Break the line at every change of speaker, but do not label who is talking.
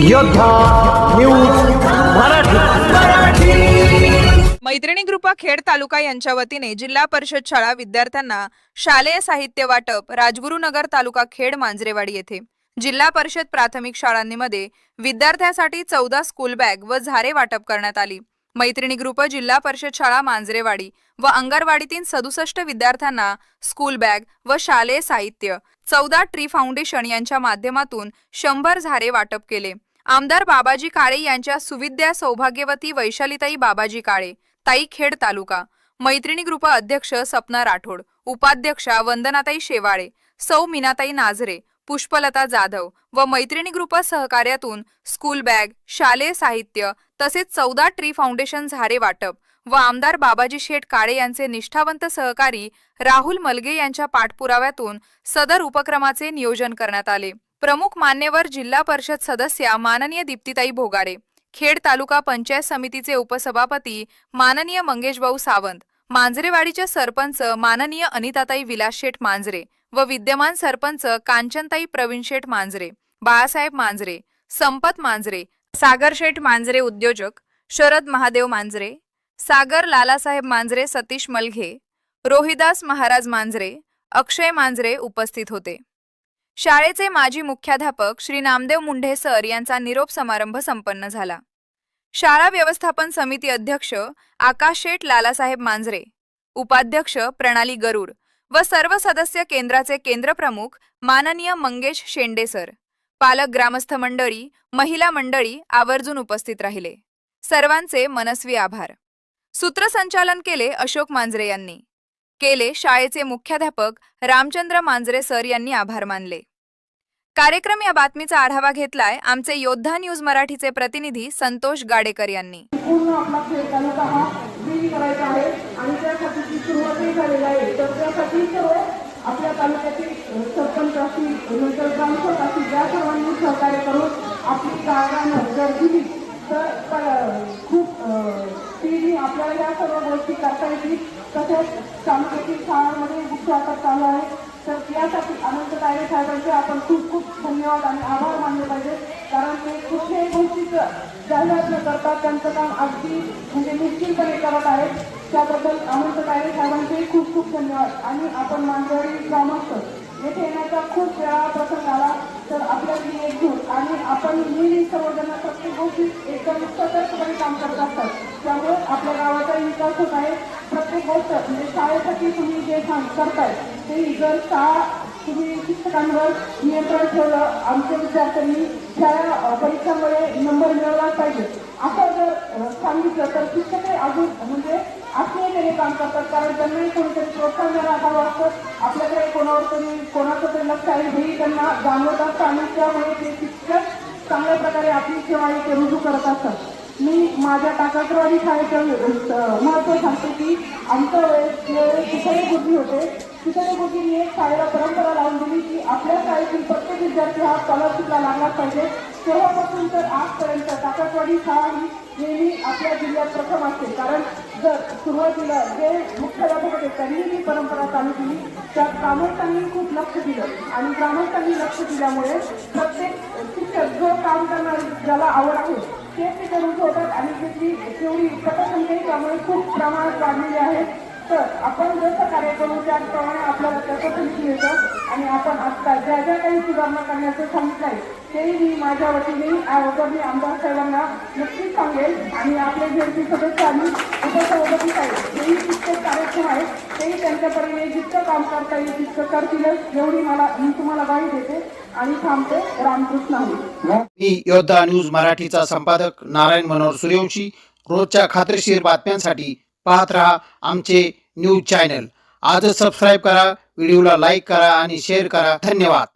योद्धा न्यूज मराठी।
मैत्रिणी ग्रुप खेड तालुका यांच्या वतीने जिल्हा परिषद शाळा विद्यार्थ्यांना शालेय साहित्य वाटप राजगुरुनगर तालुका खेड मांजरेवाडी येथे जिल्हा परिषद प्राथमिक शाळांमध्ये विद्यार्थ्यांसाठी 14 स्कूल बॅग व झारे वाटप करण्यात आली। मैत्रिणी ग्रुप जिल्हा परिषद शाळा मांजरेवाडी व अंगणवाडीतील 67 विद्यार्थ्यांना स्कूल बॅग व शालेय साहित्य 14 ट्री फाउंडेशन यांच्या माध्यमातून 100 झारे वाटप केले। आमदार बाबाजी काळे यांच्या सुविद्या सौभाग्यवती वैशालीताई बाबाजी काळे ताई खेड तालुका, मैत्रिणी ग्रुप अध्यक्ष सपना राठोड, उपाध्यक्षा वंदनाताई शेवाळे, सौ मीनाताई नाझरे, पुष्पलता जाधव व मैत्रिणी ग्रुप सहकार्यातून स्कूल बॅग, शालेय साहित्य तसेच 14 ट्री फाउंडेशन झारे वाटप व आमदार बाबाजी शेठ काळे यांचे निष्ठावंत सहकारी राहुल मलगे यांच्या पाठपुराव्यातून सदर उपक्रमाचे नियोजन करण्यात आले। प्रमुख मान्यवर जिल्हा परिषद सदस्य माननीय दीप्तीताई भोगारे, खेड तालुका पंचायत समितीचे उपसभापती माननीय मंगेशभाऊ सावंत, मांजरेवाडीचे सरपंच माननीय अनिताताई विलास शेठ मांजरे व विद्यमान सरपंच कांचनताई प्रवीण शेठ मांजरे, बाळासाहेब मांजरे, संपत मांजरे, सागर शेठ मांजरे उद्योजक, शरद महादेव मांजरे, सागर लालासाहेब मांजरे, सतीश मलघे, रोहिदास महाराज मांजरे, अक्षय मांजरे उपस्थित होते। शाळेचे माजी मुख्याध्यापक श्री नामदेव मुंढे सर यांचा निरोप समारंभ संपन्न झाला। शाळा व्यवस्थापन समिती अध्यक्ष आकाश शेठ लालासाहेब मांजरे, उपाध्यक्ष प्रणाली गरुड व सर्व सदस्य केंद्राचे केंद्रप्रमुख माननीय मंगेश शेंडे सर, पालक ग्रामस्थ मंडळी, महिला मंडळी आवर्जून उपस्थित राहिले। सर्वांचे मनस्वी आभार। सूत्रसंचालन केले अशोक मांजरे यांनी, केले शाळेचे मुख्याध्यापक रामचंद्र मांजरे सर यांनी आभार मानले। कार्यक्रम या बातमीचा आढावा घेतलाय आमचे योद्धा न्यूज मराठीचे प्रतिनिधी संतोष गाडेकर यांनी।
पूर्ण आपला खेळ तालुका हा विली करायचा आहे आणि त्यासाठी सुरुवातही झालेली आहे। तर त्यासाठी सर्व आपल्या तालुक्यातील सरपंच असतील, नंतर ग्रामसेवक असतील, ज्या सर्वांनी सहकार्य करून आपली जागा जर दिली तर खूप ती आपल्याला या सर्व गोष्टी करता येतील। तसेच तालुक्यातील शाळांमध्ये वृक्षारोपण चालू आहे, तर यासाठी अनंत तायडे साहेबांचे आपण खूप खूप धन्यवाद आणि आभार मानले पाहिजे, कारण ते कुठल्याही गोष्टीचं जाहिरात न करता त्यांचं काम अगदी म्हणजे निश्चितपणे करत आहेत। त्याबद्दल अनंत तायडे साहेबांचे खूप खूप धन्यवाद। आणि आपण मांजरेवाडी ग्रामस्थ येथे येण्याचा खूप वेळा प्रसंग आला, तर आपल्याला एकजूट आणि आपण नेहमी सर्वजण प्रत्येक गोष्टीत एकदम सतर्कपणे काम करत असतात, त्यामुळे आपल्या गावाचा विकास होत आहे। प्रत्येक गोष्ट म्हणजे शाळेसाठी तुम्ही जे करताय ते जर शाळा तुम्ही शिक्षकांवर नियंत्रण ठेवलं, आमच्या विद्यार्थ्यांनी शाळा परीक्षांमध्ये नंबर मिळवलाच पाहिजे असं जर सांगितलं तर शिक्षकही अजून म्हणजे आत्मीयतेने काम करतात, कारण त्यांनाही कोणीतरी प्रोत्साहन द्यायला हवं असतं। आपल्याकडे कोणाचं तरी लक्ष आहे हेही त्यांना जाणवत असतं आणि त्यामुळे ते शिक्षक चांगल्या प्रकारे आपली सेवा इथे रुजू करत असतात। मी माझ्या टाकाकरवाडी शाळेचं महत्त्व सांगते की आमच्या वेळेस शिक्षणे बुद्धी होते, शिक्षणे बुद्धीने एक शाळेला परंपरा लावून दिली की आपल्या शाळेतील प्रत्येक विद्यार्थी हा स्कॉलरशिपला लागलाच पाहिजे। तेव्हापासून तर आजपर्यंत टाकाकरवाडी शाळा ही नेहमी आपल्या जिल्ह्यात प्रथम असते, कारण जर सुरुवातीला जे मुख्याध्यापक होते त्यांनी ही परंपरा चालू केली, त्यात ग्रामस्थांनी खूप लक्ष दिलं आणि ग्रामस्थांनी लक्ष दिल्यामुळे प्रत्येक शिक्षक जो काम करणार ज्याला आवड आहे ते तिथे रुजू होतात आणि त्याची तेवढी पटसंख्या त्यामुळे खूप प्रमाणात वाढलेली आहे। तर आपण जसं कार्य करू त्याप्रमाणे आपल्याला त्याचं फलित मिळतं आणि आपण आत्ता ज्या ज्या काही सुधारणा करण्याचं सांगितलं आहे तेही मी माझ्या वतीने अगोदर मी आमदार साहेबांना नक्कीच सांगेल आणि आपले झेडपी सदस्य आणि उपसभापती साहेब हेही तितके कार्यक्षम आहेत, तेही त्यांच्या परीने जितकं काम करता येईल तितकं करतीलच एवढी मी तुम्हाला ग्वाही देते आणि थांबते। रामकृष्ण हरी।
मी योद्धा न्यूज मराठीचा संपादक नारायण मनोहर सूर्यवंशी। रोजच्या खात्रीशीर बातम्यांसाठी पाहत रहा आमचे न्यूज चॅनल। आजच सबस्क्राईब करा, व्हिडिओला लाईक करा आणि शेअर करा। धन्यवाद।